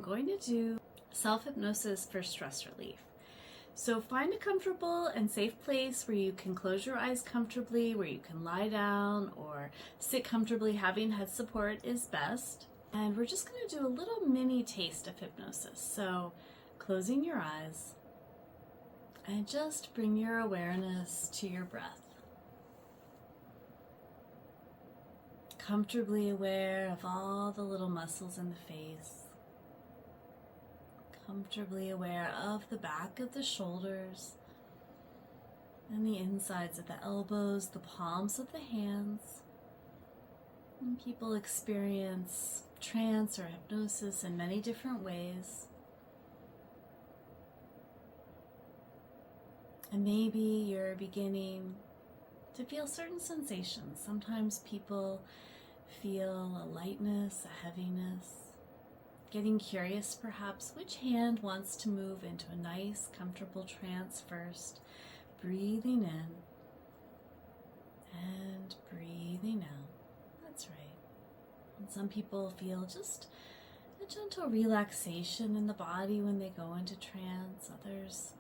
going to do self-hypnosis for stress relief. So find a comfortable and safe place where you can close your eyes comfortably, where you can lie down or sit comfortably. Having head support is best. And we're just going to do a little mini taste of hypnosis. So closing your eyes and just bring your awareness to your breath. Comfortably aware of all the little muscles in the face. Comfortably aware of the back of the shoulders and the insides of the elbows, the palms of the hands. And people experience trance or hypnosis in many different ways. And maybe you're beginning to feel certain sensations. Sometimes people feel a lightness, a heaviness. Getting curious perhaps which hand wants to move into a nice, comfortable trance first. Breathing in and breathing out. That's right. And some people feel just a gentle relaxation in the body when they go into trance. Others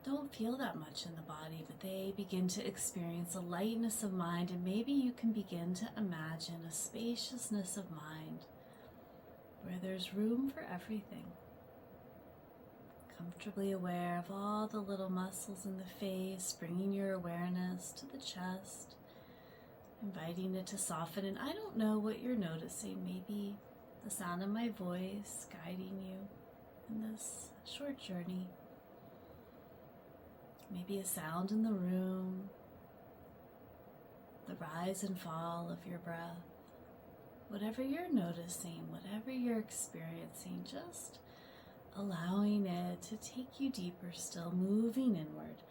don't feel that much in the body, but they begin to experience a lightness of mind, and maybe you can begin to imagine a spaciousness of mind where there's room for everything. Comfortably aware of all the little muscles in the face, bringing your awareness to the chest, inviting it to soften. And I don't know what you're noticing, maybe the sound of my voice guiding you in this short journey. Maybe a sound in the room, the rise and fall of your breath. Whatever you're noticing, whatever you're experiencing, just allowing it to take you deeper still, moving inward,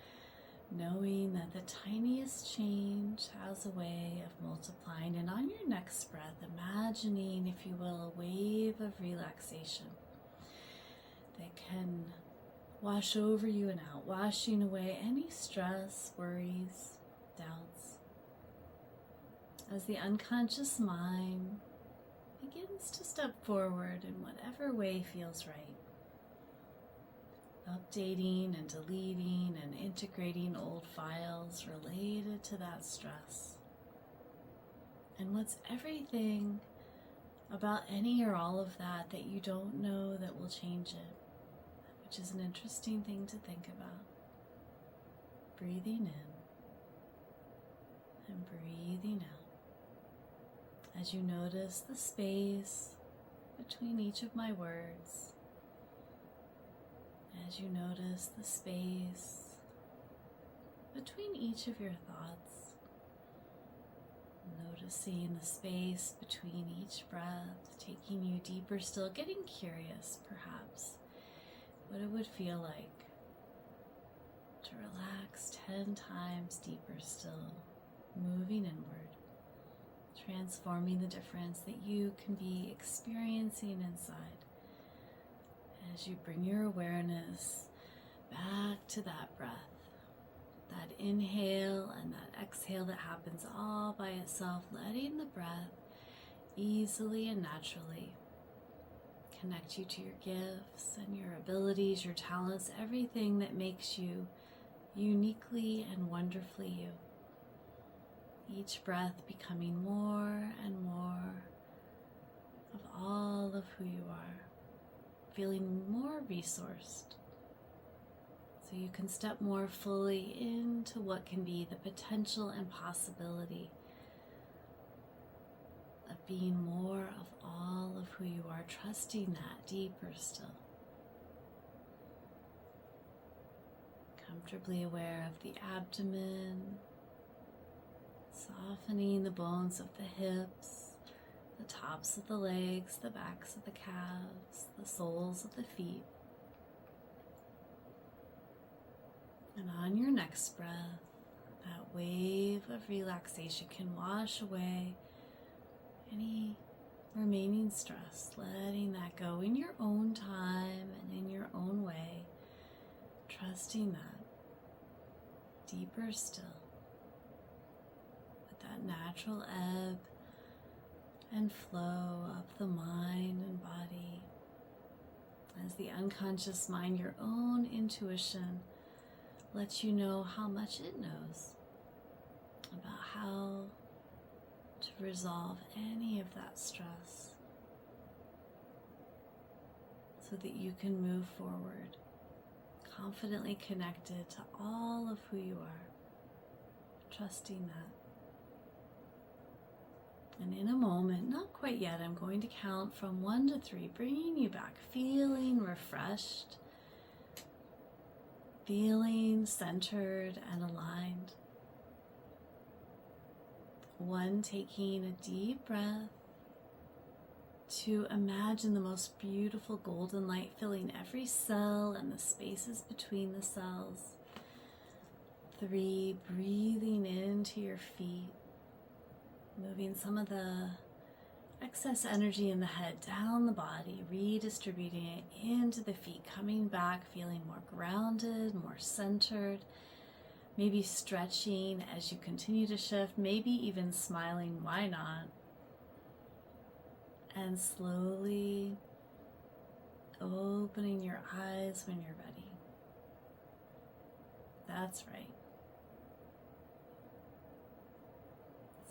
knowing that the tiniest change has a way of multiplying. And on your next breath, imagining, if you will, a wave of relaxation that can wash over you and out, washing away any stress, worries, doubts. As the unconscious mind begins to step forward in whatever way feels right, updating and deleting and integrating old files related to that stress. And what's everything about any or all of that that you don't know that will change it, which is an interesting thing to think about. Breathing in and breathing out. As you notice the space between each of my words, as you notice the space between each of your thoughts, noticing the space between each breath, taking you deeper still, getting curious perhaps what it would feel like to relax 10 times deeper still, moving inward. Transforming the difference that you can be experiencing inside as you bring your awareness back to that breath, that inhale and that exhale that happens all by itself, letting the breath easily and naturally connect you to your gifts and your abilities, your talents, everything that makes you uniquely and wonderfully you. Each breath becoming more and more of all of who you are, feeling more resourced, so you can step more fully into what can be the potential and possibility of being more of all of who you are, trusting that deeper still. Comfortably aware of the abdomen, softening the bones of the hips, the tops of the legs, the backs of the calves, the soles of the feet. And on your next breath, that wave of relaxation can wash away any remaining stress, letting that go in your own time and in your own way, trusting that deeper still. That natural ebb and flow of the mind and body, as the unconscious mind, your own intuition, lets you know how much it knows about how to resolve any of that stress so that you can move forward, confidently connected to all of who you are, trusting that. And in a moment, not quite yet, I'm going to count from 1 to 3, bringing you back, feeling refreshed, feeling centered and aligned. 1, taking a deep breath. 2, imagine the most beautiful golden light filling every cell and the spaces between the cells. 3, breathing into your feet, moving some of the excess energy in the head down the body, redistributing it into the feet, coming back, feeling more grounded, more centered, maybe stretching as you continue to shift, maybe even smiling, why not? And slowly opening your eyes when you're ready. That's right.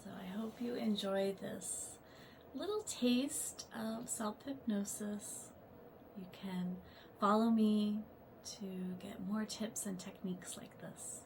So I hope you enjoy this little taste of self-hypnosis. You can follow me to get more tips and techniques like this.